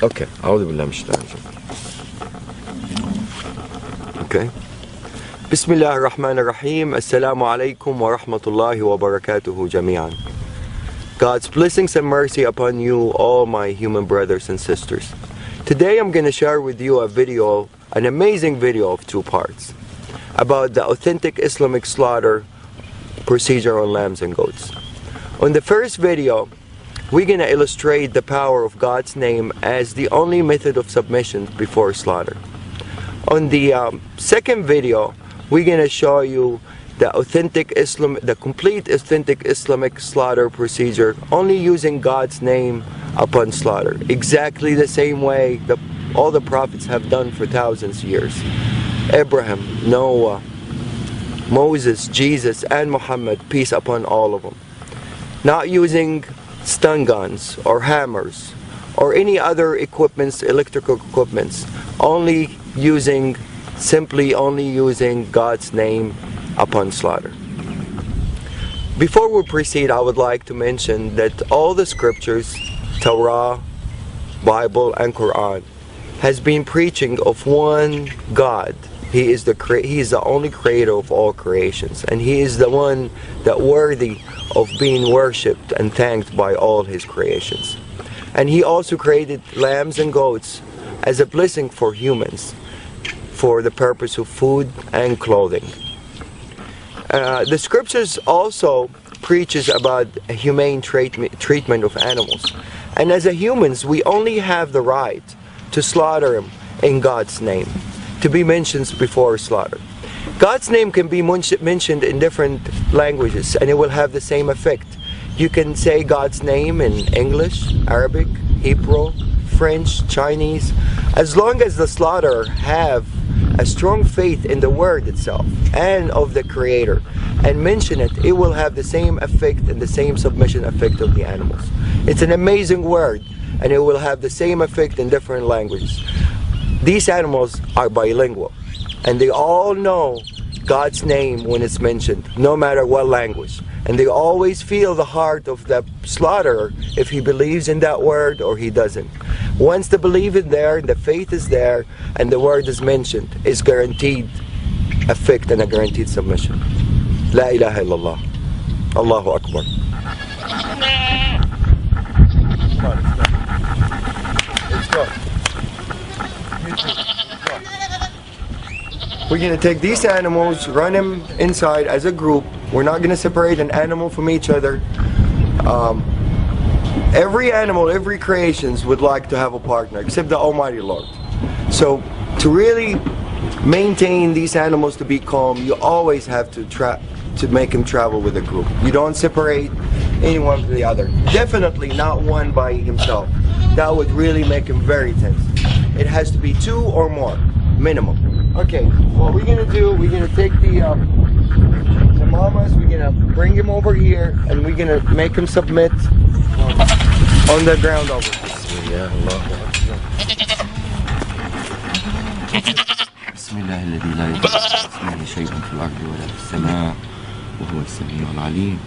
Okay. أعوذ بالله من الشيطان الرجيم. Okay. بسم الله الرحمن الرحيم. Assalamu alaikum wa rahmatullahi wa barakatuhu jami'an. God's blessings and mercy upon you, all my human brothers and sisters. Today I'm going to share with you a video, an amazing video of 2 parts, about the authentic Islamic slaughter procedure on lambs and goats. On the first video, we're going to illustrate the power of God's name as the only method of submission before slaughter. On the second video, we're going to show you the complete authentic Islamic slaughter procedure, only using God's name upon slaughter, exactly the same way that all the prophets have done for thousands of years. Abraham, Noah, Moses, Jesus, and Muhammad, peace upon all of them. Not using stun guns or hammers or any other equipments, electrical equipments, simply only using God's name upon slaughter. Before we proceed, I would like to mention that all the scriptures, Torah, Bible, and Quran, has been preaching of one God. He is the only creator of all creations, and He is the one that worthy of being worshipped and thanked by all His creations. And He also created lambs and goats as a blessing for humans, for the purpose of food and clothing. The scriptures also preaches about a humane treatment of animals, and as humans we only have the right to slaughter them in God's name, to be mentioned before slaughter. God's name can be mentioned in different languages and it will have the same effect. You can say God's name in English, Arabic, Hebrew, French, Chinese. As long as the slaughterer have a strong faith in the word itself and of the Creator and mention it, it will have the same effect and the same submission effect of the animals. It's an amazing word and it will have the same effect in different languages. These animals are bilingual and they all know God's name when it's mentioned, no matter what language. And they always feel the heart of the slaughterer if he believes in that word or he doesn't. Once the belief is there, the faith is there, and the word is mentioned, it's guaranteed effect and a guaranteed submission. La ilaha illallah. Allahu Akbar. Let's go. We're going to take these animals, run them inside as a group. We're not going to separate an animal from each other. Every animal, every creation would like to have a partner, except the Almighty Lord. So to really maintain these animals to be calm, you always have to make them travel with a group. You don't separate anyone from the other. Definitely not one by himself. That would really make him very tense. It has to be 2 or more, minimum. Okay, what we're gonna do, we're gonna take the mamas, we're gonna bring him over here, and we're gonna make him submit on the ground over here. بسم الله الذي لا يضر شيء في الأرض ولا في السماء وهو السميع العليم.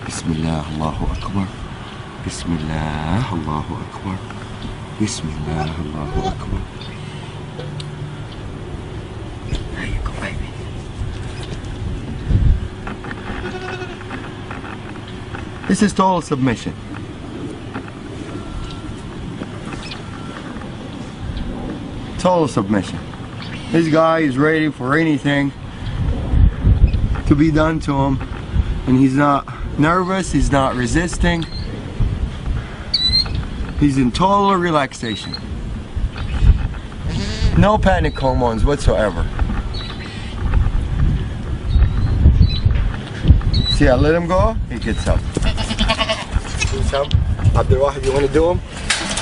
بسم الله الله أكبر. بسم الله الله أكبر. بسم الله الله أكبر. There you go, baby. This is total submission. Total submission. This guy is ready for anything to be done to him, and he's not nervous, he's not resisting, he's in total relaxation. No panic hormones whatsoever. See, I let him go, he gets up. Gets up. Abdulwahid, you want to do him?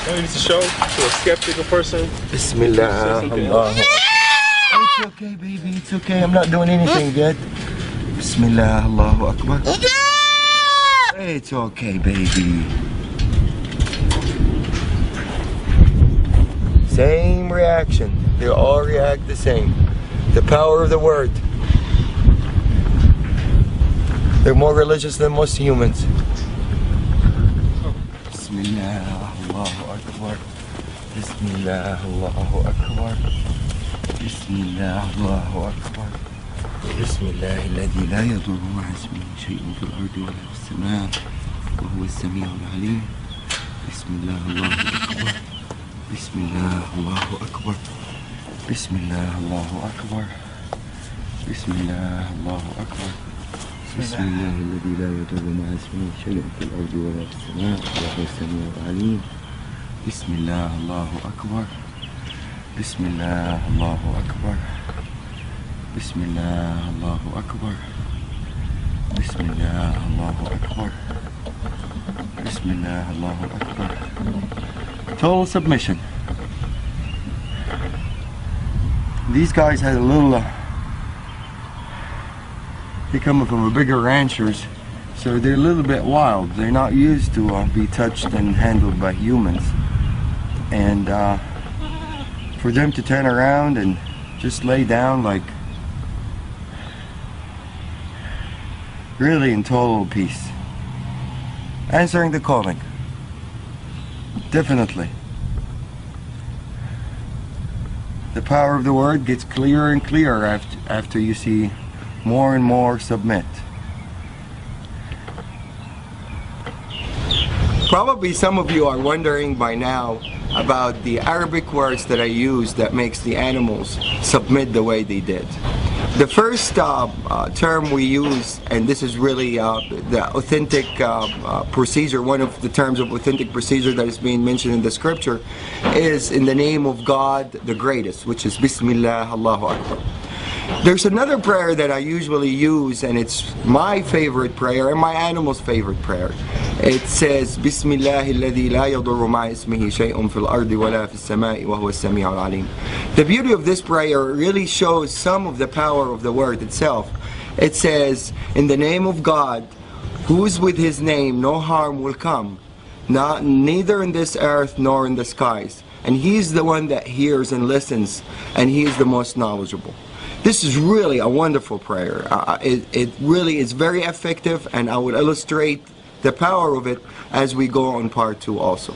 You need to show to a skeptical person. Bismillah. It's okay, baby, it's okay. I'm not doing anything yet. Bismillah, Allahu Akbar. It's okay, baby. Same reaction. They all react the same. The power of the word. They're more religious than most humans. Bismillah, Allahu Akbar. Bismillah, Allahu Akbar. Bismillah, Allahu Akbar. Bismillah, الذي لا يضر مع اسمه شيء في الأرض ولا في السماء وهو السميع العليم. Bismillah, Allahu Akbar. Bismillah, Allahu Akbar. Bismillah, Allahu Akbar. Bismillah, Allahu Akbar. بسم الله الذي لا يضر مع اسمه شيء في الأرض ولا في السماء وهو السميع العليم. بسم الله الله أكبر. بسم الله الله أكبر. بسم الله الله أكبر. بسم الله الله أكبر. بسم الله الله أكبر. Total submission. These guys had a little they're coming from a bigger ranchers, so they're a little bit wild. They're not used to be touched and handled by humans, and for them to turn around and just lay down like really in total peace, answering the calling. Definitely the power of the word gets clearer and clearer after you see more and more submit. Probably some of you are wondering by now about the Arabic words that I use that makes the animals submit the way they did. The first term we use, and this is really the authentic procedure, one of the terms of authentic procedure that is being mentioned in the scripture, is in the name of God the greatest, which is Bismillah, Allahu Akbar. There's another prayer that I usually use, and it's my favorite prayer and my animal's favorite prayer. It says, Bismillahi alladhi la yadurru ma'a ismihi shay'un fil ardi wa la fis sama'i wa huwa as-sami'ul 'alim. The beauty of this prayer really shows some of the power of the word itself. It says, in the name of God, who is with his name, no harm will come, neither in this earth nor in the skies. And he's the one that hears and listens, and he is the most knowledgeable. This is really a wonderful prayer. It really is very effective, and I will illustrate the power of it as we go on part 2 also.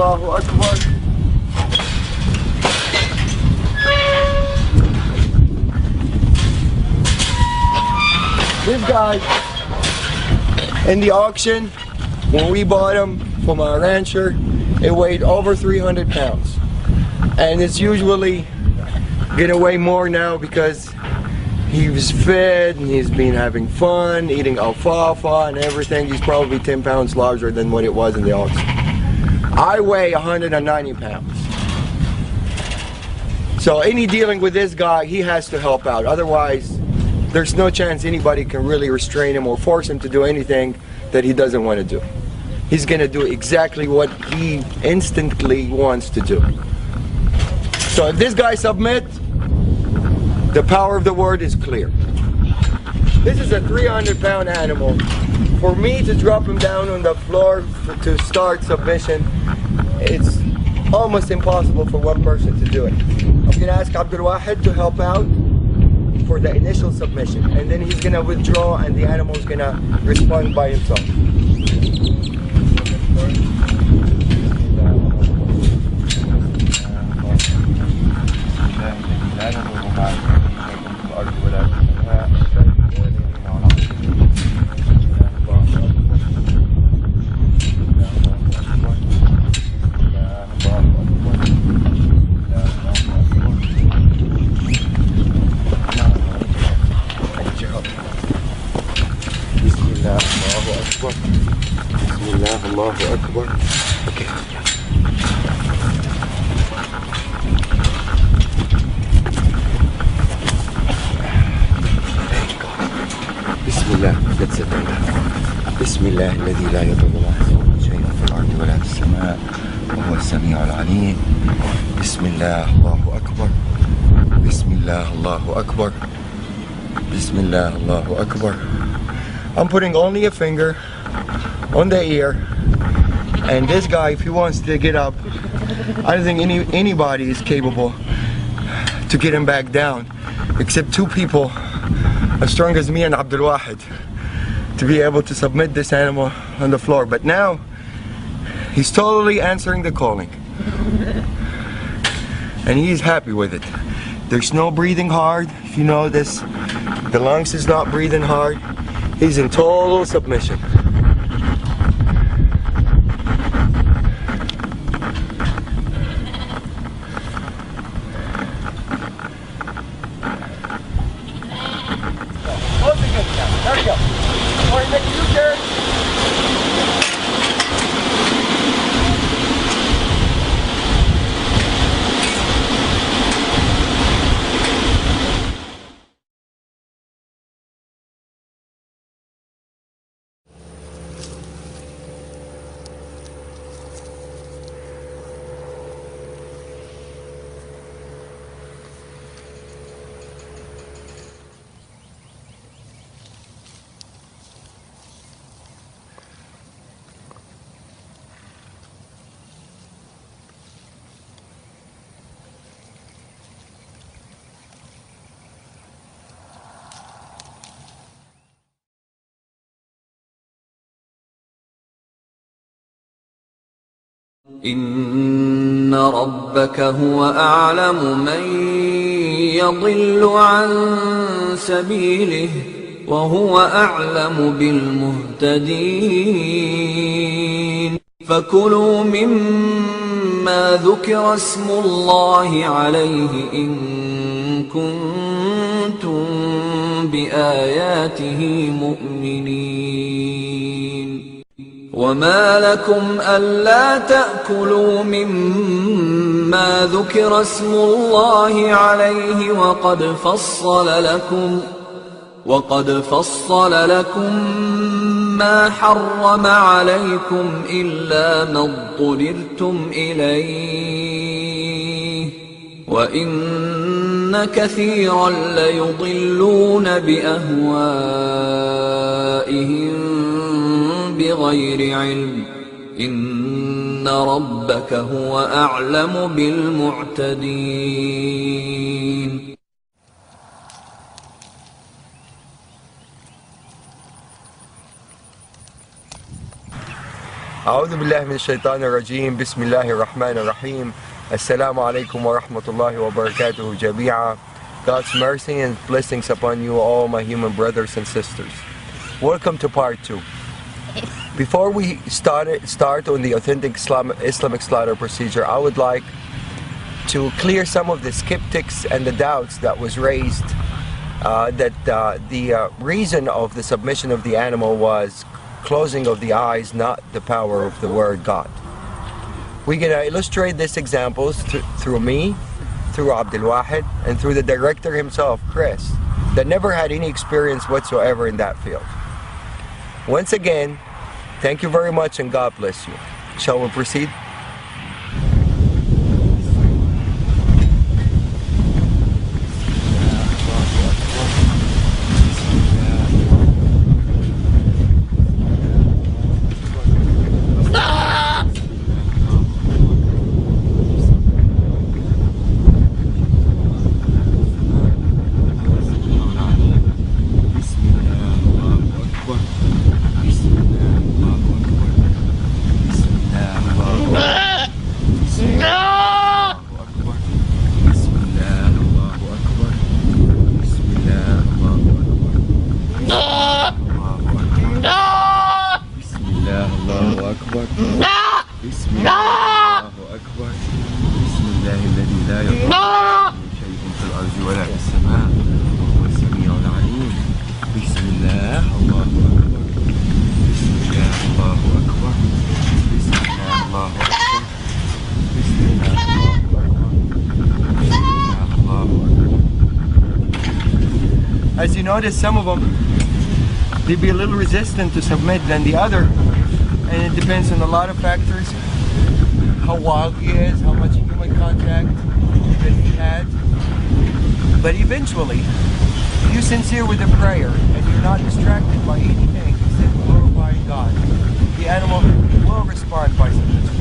Allahu Akbar. This guy, in the auction, when we bought him from our rancher, it weighed over 300 pounds. And it's usually gonna weigh more now because he was fed and he's been having fun, eating alfalfa and everything. He's probably 10 pounds larger than what it was in the auction. I weigh 190 pounds. So any dealing with this guy, he has to help out. Otherwise, there's no chance anybody can really restrain him or force him to do anything that he doesn't want to do. He's going to do exactly what he instantly wants to do. So if this guy submits, the power of the word is clear. This is a 300-pound animal. For me to drop him down on the floor to start submission, it's almost impossible for one person to do it. I'm going to ask Abdul Wahid to help out for the initial submission, and then he's going to withdraw and the animal is going to respond by himself. بالله الذي لا يضر مع اسمه شيء في الأرض ولا في السماء وهو السميع العليم. بسم الله الله أكبر. بسم الله الله أكبر. بسم الله الله أكبر. I'm putting only a finger on the ear, and this guy, if he wants to get up, I don't think anybody is capable to get him back down except two people as strong as me and Abdul Wahid to be able to submit this animal on the floor. But now he's totally answering the calling and he's happy with it. There's no breathing hard. If you know this, the lungs is not breathing hard. He's in total submission. There we go. Before you make a U-turn. إن ربك هو أعلم من يضل عن سبيله وهو أعلم بالمهتدين فكلوا مما ذكر اسم الله عليه إن كنتم بآياته مؤمنين وما لكم ألا تأكلوا مما ذكر اسم الله عليه وقد فصل لكم ما حرم عليكم إلا ما اضطررتم إليه وإن كثيرا ليضلون بأهوائهم بغير علم إن ربك هو أعلم بالمعتدين أعوذ بالله من الشيطان الرجيم بسم الله الرحمن الرحيم Assalamu alaikum wa rahmatullahi wa barakatuhu jami'a. God's mercy and blessings upon you all my human brothers and sisters. Welcome to part 2. Before we start on the authentic Islamic slaughter procedure, I would like to clear some of the skeptics and the doubts that was raised that the reason of the submission of the animal was closing of the eyes, not the power of the word God. We're going to illustrate these examples through me, through Abdul Wahid, and through the director himself, Chris, that never had any experience whatsoever in that field. Once again, thank you very much and God bless you. Shall we proceed? As you notice, some of them they'd be a little resistant to submit than the other. And it depends on a lot of factors. How wild he is, how much human contact that he had. But eventually, if you're sincere with the prayer and you're not distracted by anything except glorifying God, the animal will respond by submission.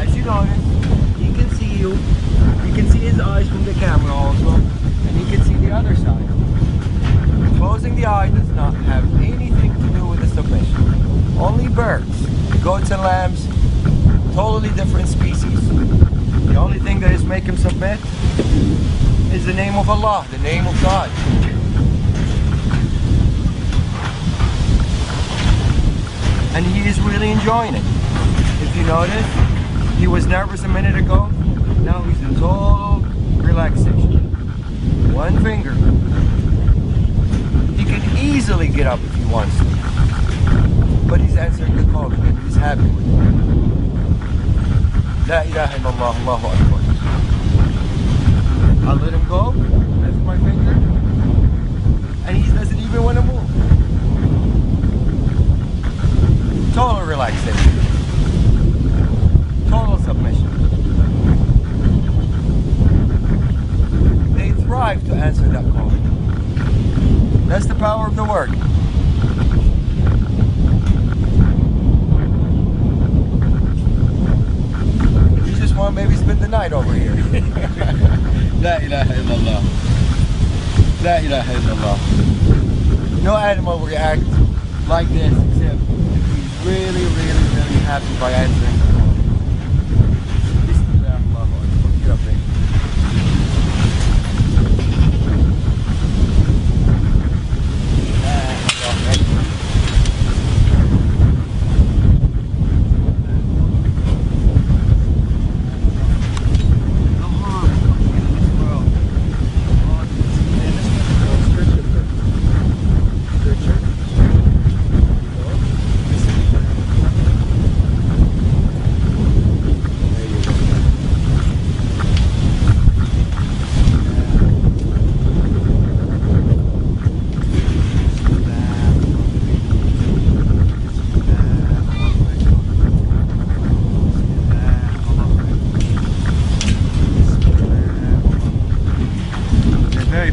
As you notice, he can see you. You can see his eyes from the camera also, and you can see the other side. Closing the eye does not have anything to do with the submission. Only birds, goats and lambs, totally different species. The only thing that is making him submit is the name of Allah, the name of God. And he is really enjoying it. If you notice, he was nervous a minute ago. Now he's in total relaxation. One finger. He can easily get up if he wants to. But he's answering the call and he's happy with it. La ilaha illallah, Allahu Akbar. I let him go, that's my finger, and he doesn't even want to move. Total relaxation. Total submission. They thrive to answer that call. That's the power of the word. You just want to maybe spend the night over here. La ilaha illallah. La ilaha illallah. No animal will react like this except if he's really, really, really happy by answering the call. Bismillah, Allahu Akbar. Get up there.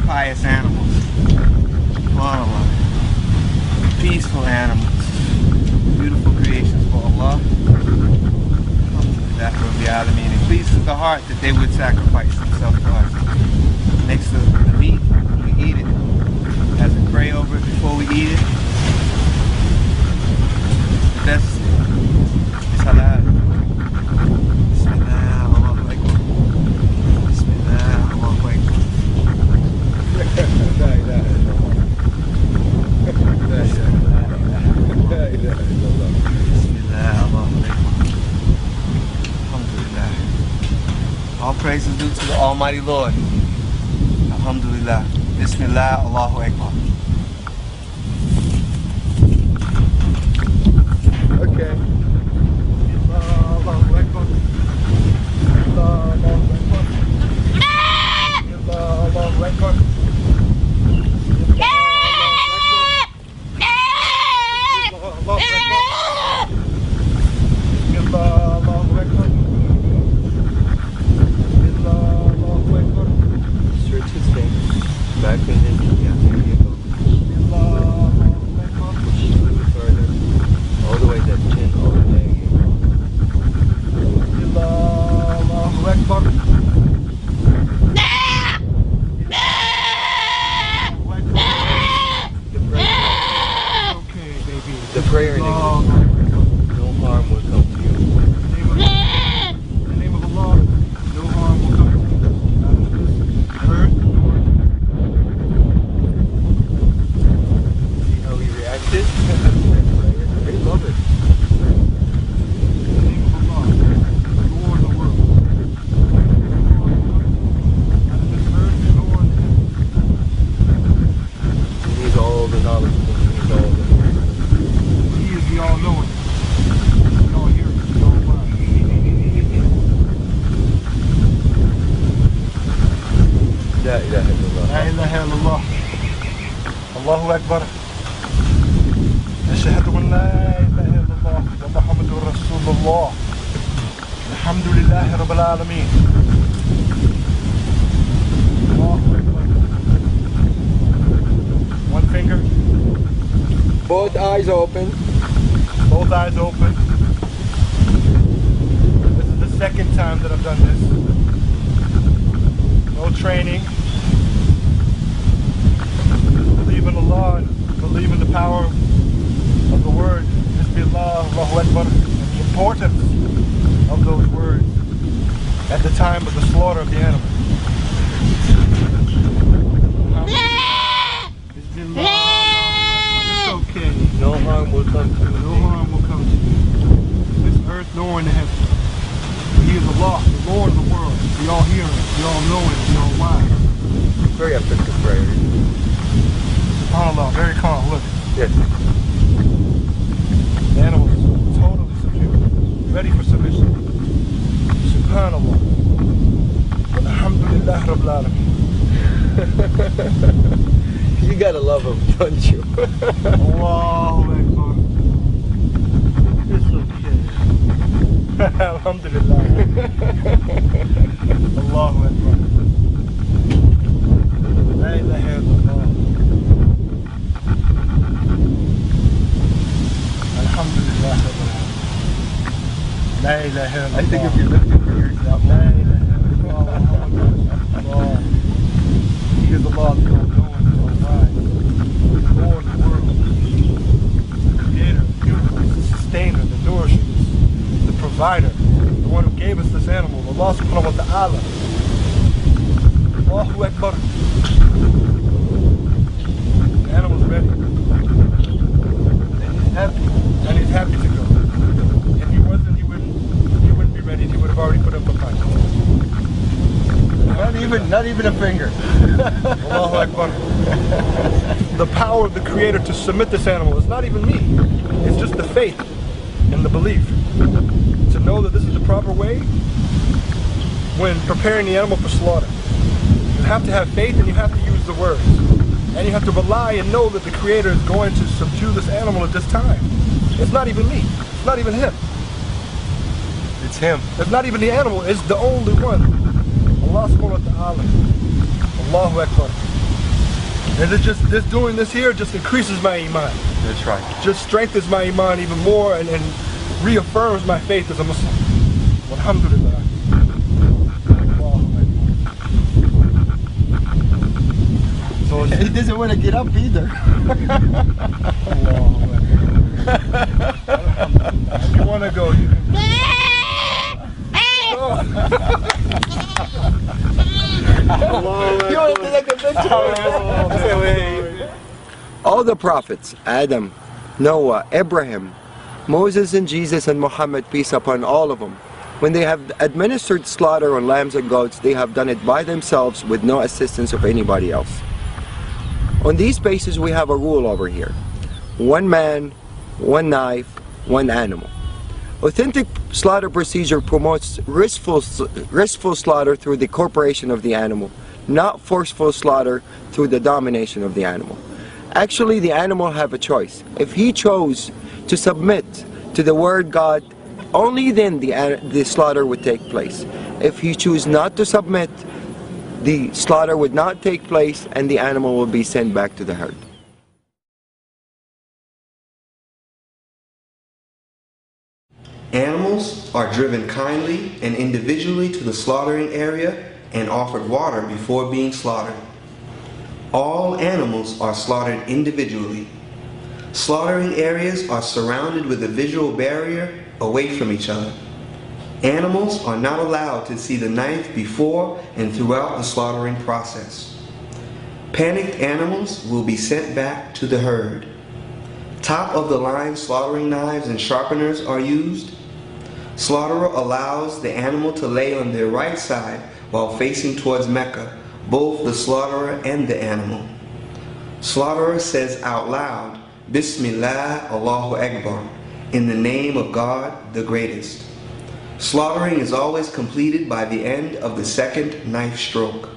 Pious animals. Peaceful animals. Beautiful creations for Allah. That will be out of me. And it pleases the heart that they would sacrifice themselves for us. Next to the meat, we eat it. As we pray over it before we eat it. That's it's halal. Bismillah, Allahu Akbar. Bismillah, Allahu Akbar. La ilaha illallah. La ilaha illallah. Bismillah, Allahu Akbar. Alhamdulillah. All praise is due to the Almighty Lord. Alhamdulillah. Bismillah, Allahu Akbar. Okay. Allahu Akbar. Allahu Akbar. Allahu Akbar. Stretch his fingers back in his, yeah, there you go. Push a little further. All the way that chin, all the way. Allahu Akbar. The prayer in English. No harm will come to you. In the name of Allah, no harm will come to you. See how he reacted? They love it. In the name of Allah, Lord of the world. Out of this earth and Lord. He needs all the knowledge. He needs all the the all-knowing, the all-hearing, the all-wise. La ilaha illallah. La ilaha illallah. Allahu Akbar. أشهد أن لا إله إلا الله ومحمد رسول الله الحمد لله رب العالمين. One finger. Both eyes open. Both eyes open. This is the second time that I've done this. No training. Believe in Allah and believe in the power of the word. Bismillah, Allahu Akbar, and the importance of those words at the time of the slaughter of the animal. It's okay. No harm will come to you. No harm will come to you. This earth nor in the heavens. He is Allah, the Lord of the world. We all hear it, we all know it, we all wise. Very effective prayer. SubhanAllah, very calm, look. Yes. The animal is totally subdued, ready for submission. SubhanAllah. Alhamdulillah Rabbil Alameen. You gotta love him, don't you? Allahu Akbar. It's okay. Alhamdulillah. Allahu Akbar. La ilaha illallah. Alhamdulillah. La ilaha illallah. I think if you lift your fingers up, La ilaha illallah. He is Allah, the all-knowing, the all-wise, the Lord of the world, the creator, the universe, the sustainer, the nourisher, the provider, the one who gave us this animal, Allah subhanahu wa ta'ala. Allahu Akbar. The animal's ready. And he's happy to go. If he wasn't, he wouldn't be ready. He would have already put up a fight. not even a finger. Allahu Akbar. The power of the Creator to submit this animal is not even me. It's just the faith and the belief. To know that this is the proper way when preparing the animal for slaughter. You have to have faith and you have to use the words. And you have to rely and know that the Creator is going to subdue this animal at this time. It's not even me. It's not even him. It's him. It's not even the animal. It's the only one. Allah subhanahu wa ta'ala. Allahu Akbar. And it's just doing this here just increases my iman. That's right. Just strengthens my iman even more and reaffirms my faith as a Muslim. Alhamdulillah. So He doesn't want to get up either. if you want to go, you can. You want to take a picture? All the prophets, Adam, Noah, Abraham, Moses and Jesus and Muhammad, peace upon all of them, when they have administered slaughter on lambs and goats, they have done it by themselves with no assistance of anybody else. On these bases we have a rule over here. One man, one knife, one animal. Authentic slaughter procedure promotes restful slaughter through the corporation of the animal, not forceful slaughter through the domination of the animal. Actually, the animal have a choice. If he chose to submit to the word God, only then the slaughter would take place. If he choose not to submit, the slaughter would not take place and the animal will be sent back to the herd. Animals are driven kindly and individually to the slaughtering area and offered water before being slaughtered. All animals are slaughtered individually. Slaughtering areas are surrounded with a visual barrier away from each other. Animals are not allowed to see the knife before and throughout the slaughtering process. Panicked animals will be sent back to the herd. Top-of-the-line slaughtering knives and sharpeners are used. Slaughterer allows the animal to lay on their right side while facing towards Mecca, both the slaughterer and the animal. Slaughterer says out loud, Bismillah, Allahu Akbar, in the name of God, the greatest. Slaughtering is always completed by the end of the second knife stroke.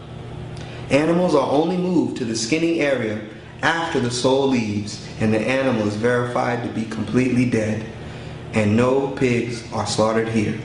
Animals are only moved to the skinning area after the soul leaves and the animal is verified to be completely dead, and no pigs are slaughtered here.